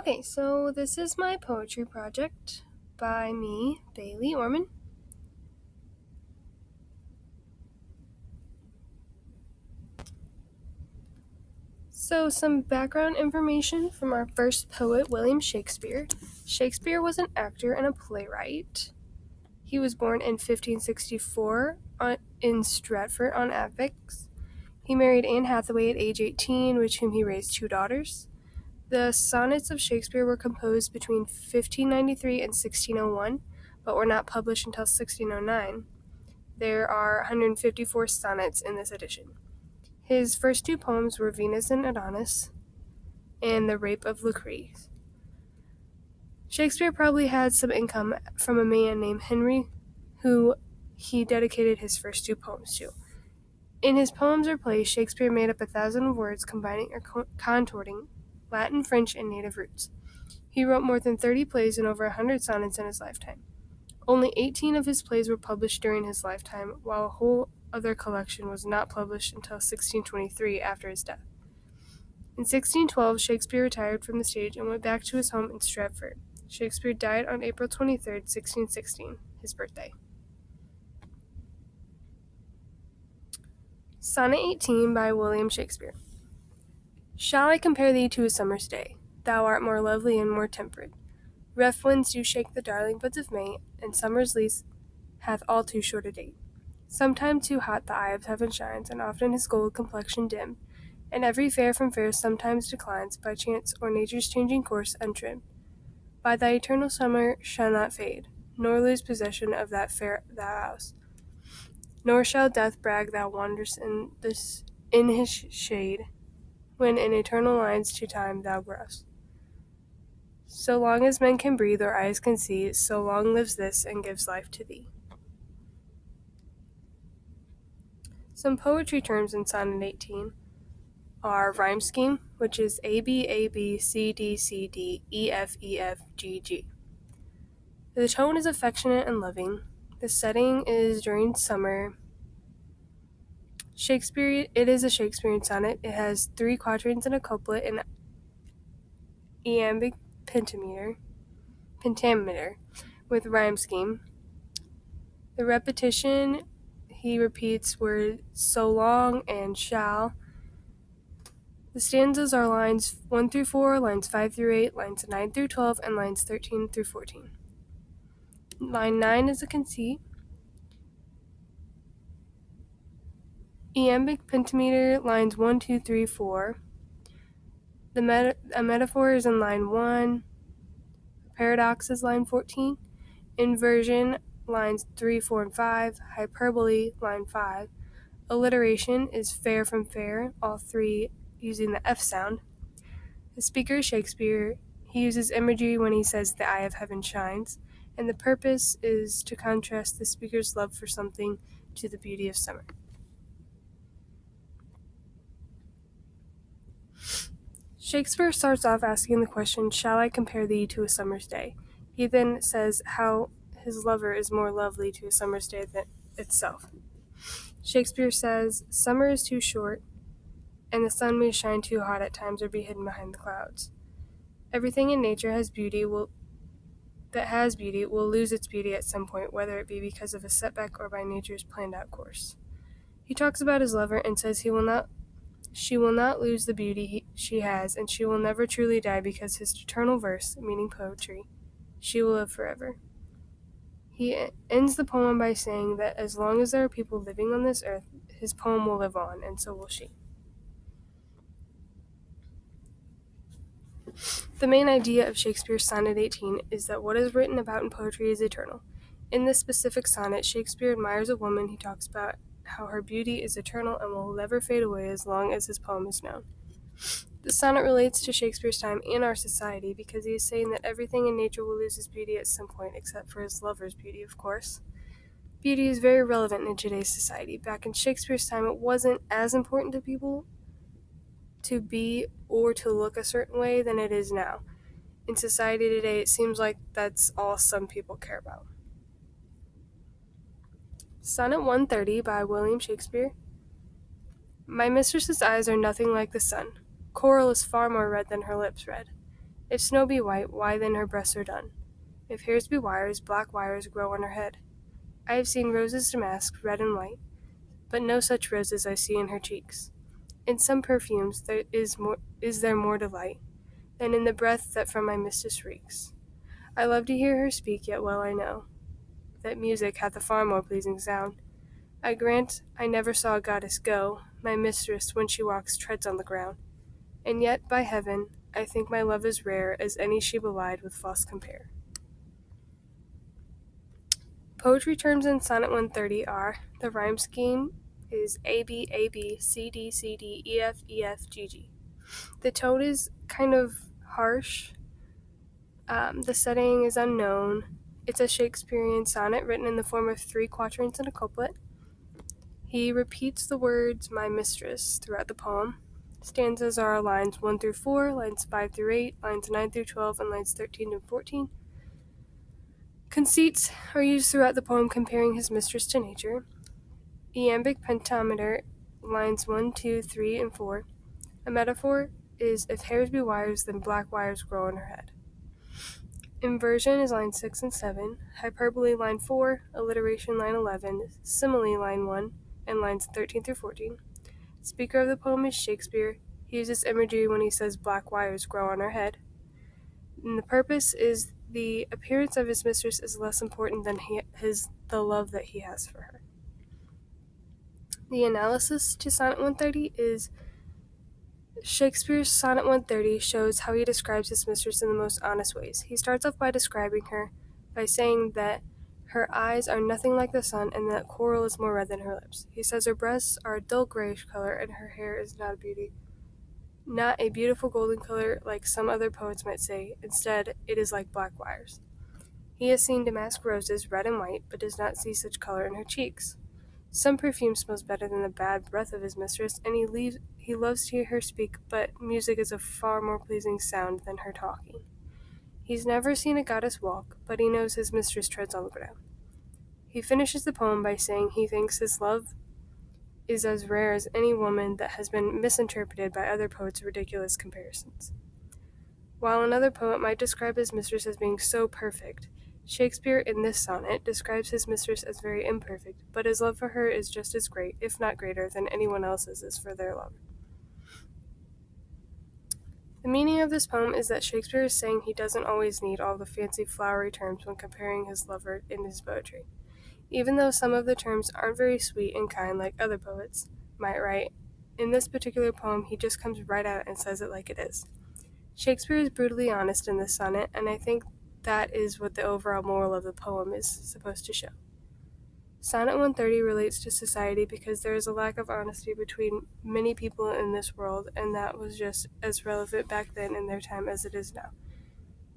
Okay, so this is my poetry project by me, Bailey Orman. So, some background information from our first poet, William Shakespeare. Shakespeare was an actor and a playwright. He was born in 1564 in Stratford-on-Avon. He married Anne Hathaway at age 18, with whom he raised two daughters. The sonnets of Shakespeare were composed between 1593 and 1601, but were not published until 1609. There are 154 sonnets in this edition. His first two poems were Venus and Adonis and The Rape of Lucrece. Shakespeare probably had some income from a man named Henry, who he dedicated his first two poems to. In his poems or plays, Shakespeare made up 1,000 words combining or contorting Latin, French, and native roots. He wrote more than 30 plays and over 100 sonnets in his lifetime. Only 18 of his plays were published during his lifetime, while a whole other collection was not published until 1623 after his death. In 1612, Shakespeare retired from the stage and went back to his home in Stratford. Shakespeare died on April 23, 1616, his birthday. Sonnet 18 by William Shakespeare. Shall I compare thee to a summer's day? Thou art more lovely and more temperate. Rough winds do shake the darling buds of May, and summer's lease hath all too short a date. Sometime too hot the eye of heaven shines, and often his gold complexion dim, and every fair from fair sometimes declines, by chance or nature's changing course untrimmed. By thy eternal summer shall not fade, nor lose possession of that fair thou hast. Nor shall death brag thou wanderest in his shade, when in eternal lines to time thou growest. So long as men can breathe or eyes can see, so long lives this and gives life to thee. Some poetry terms in Sonnet 18 are rhyme scheme, which is A B A B C D C D E F E F G G. The tone is affectionate and loving. The setting is during summer. It is a Shakespearean sonnet. It has 3 quatrains and a couplet in iambic pentameter with rhyme scheme. The repetition, he repeats words so long and shall. The stanzas are lines 1 through 4, lines 5 through 8, lines 9 through 12, and lines 13 through 14. Line 9 is a conceit. Iambic pentameter, lines 1, 2, 3, 4. A metaphor is in line 1. Paradox is line 14. Inversion, lines 3, 4, and 5. Hyperbole, line 5. Alliteration is fair from fair, all 3 using the F sound. The speaker is Shakespeare. He uses imagery when he says the eye of heaven shines, and the purpose is to contrast the speaker's love for something to the beauty of summer. Shakespeare starts off asking the question, shall I compare thee to a summer's day? He then says how his lover is more lovely to a summer's day than itself. Shakespeare says, summer is too short, and the sun may shine too hot at times or be hidden behind the clouds. Everything in nature that has beauty will lose its beauty at some point, whether it be because of a setback or by nature's planned out course. He talks about his lover and says she will not lose the beauty she has, and she will never truly die because his eternal verse, meaning poetry, she will live forever. He ends the poem by saying that as long as there are people living on this earth, his poem will live on, and so will she. The main idea of Shakespeare's Sonnet 18 is that what is written about in poetry is eternal. In this specific sonnet, Shakespeare admires a woman who talks about how her beauty is eternal and will never fade away as long as his poem is known. The sonnet relates to Shakespeare's time and our society because he is saying that everything in nature will lose its beauty at some point, except for his lover's beauty, of course. Beauty is very relevant in today's society. Back in Shakespeare's time, it wasn't as important to people to be or to look a certain way than it is now. In society today, it seems like that's all some people care about. Sonnet 130 by William Shakespeare. My mistress's eyes are nothing like the sun. Coral is far more red than her lips red. If snow be white, why then her breasts are dun? If hairs be wires, black wires grow on her head. I have seen roses damasked, red and white, but no such roses I see in her cheeks. In some perfumes is there more delight than in the breath that from my mistress reeks. I love to hear her speak, yet well I know that music hath a far more pleasing sound. I grant I never saw a goddess go, my mistress when she walks treads on the ground. And yet, by heaven, I think my love as rare as any she belied with false compare. Poetry terms in Sonnet 130 are: the rhyme scheme is A B A B C D C D E F E F G G. The tone is kind of harsh. The setting is unknown. It's a Shakespearean sonnet written in the form of 3 quatrains and a couplet. He repeats the words "my mistress" throughout the poem. Stanzas are lines 1 through 4, lines 5 through 8, lines 9 through 12, and lines 13 and 14. Conceits are used throughout the poem comparing his mistress to nature. Iambic pentameter, lines 1, 2, 3, and 4. A metaphor is if hairs be wires, then black wires grow on her head. Inversion is line 6 and 7. Hyperbole, line 4. Alliteration, line 11. Simile, line 1, and lines 13 through 14. Speaker of the poem is Shakespeare. He uses imagery when he says black wires grow on her head. And the purpose is the appearance of his mistress is less important than the love that he has for her. The analysis to Sonnet 130 is Shakespeare's Sonnet 130 shows how he describes his mistress in the most honest ways. He starts off by describing her by saying that her eyes are nothing like the sun and that coral is more red than her lips. He says her breasts are a dull grayish color and her hair is not a beautiful golden color like some other poets might say. Instead, it is like black wires. He has seen damask roses, red and white, but does not see such color in her cheeks. Some perfume smells better than the bad breath of his mistress, and he loves to hear her speak, but music is a far more pleasing sound than her talking. He's never seen a goddess walk, but he knows his mistress treads on the ground. He finishes the poem by saying he thinks his love is as rare as any woman that has been misinterpreted by other poets' ridiculous comparisons. While another poet might describe his mistress as being so perfect, Shakespeare in this sonnet describes his mistress as very imperfect, but his love for her is just as great, if not greater, than anyone else's is for their love. The meaning of this poem is that Shakespeare is saying he doesn't always need all the fancy flowery terms when comparing his lover in his poetry. Even though some of the terms aren't very sweet and kind like other poets might write, in this particular poem he just comes right out and says it like it is. Shakespeare is brutally honest in this sonnet, and I think that is what the overall moral of the poem is supposed to show. Sonnet 130 relates to society because there is a lack of honesty between many people in this world, and that was just as relevant back then in their time as it is now.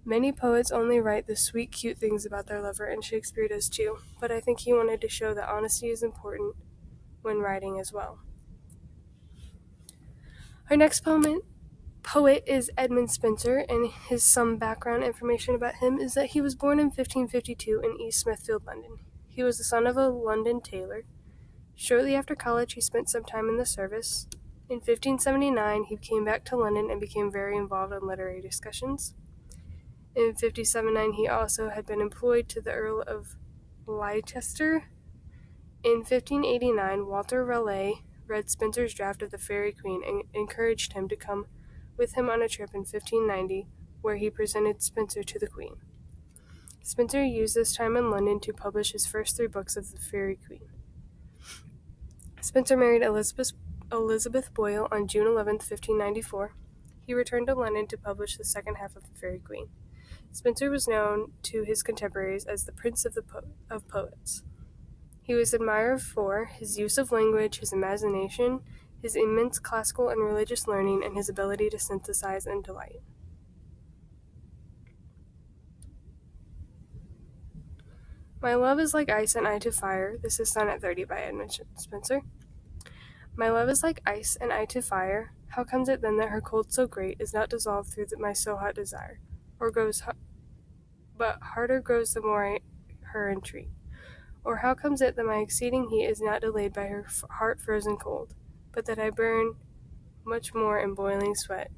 Many poets only write the sweet, cute things about their lover, and Shakespeare does too, but I think he wanted to show that honesty is important when writing as well. Our next poet is Edmund Spenser, and some background information about him is that he was born in 1552 in East Smithfield, London. He was the son of a London tailor. Shortly after college, he spent some time in the service. In 1579, he came back to London and became very involved in literary discussions. In 1579, he also had been employed to the Earl of Leicester. In 1589, Walter Raleigh read Spenser's draft of the Faerie Queene and encouraged him to come with him on a trip in 1590, where he presented Spenser to the Queen. Spenser used this time in London to publish his first 3 books of the Faerie Queene. Spenser married Elizabeth Boyle on June 11, 1594. He returned to London to publish the second half of the Faerie Queene. Spenser was known to his contemporaries as the Prince of Poets. He was admired for his use of language, his imagination, his immense classical and religious learning, and his ability to synthesize and delight. My love is like ice and I to fire. This is Sonnet 30 by Edmund Spenser. My love is like ice and I to fire. How comes it then that her cold so great is not dissolved through my so hot desire, but harder grows the more I her entreat? Or how comes it that my exceeding heat is not delayed by her heart frozen cold, but that I burn much more in boiling sweat,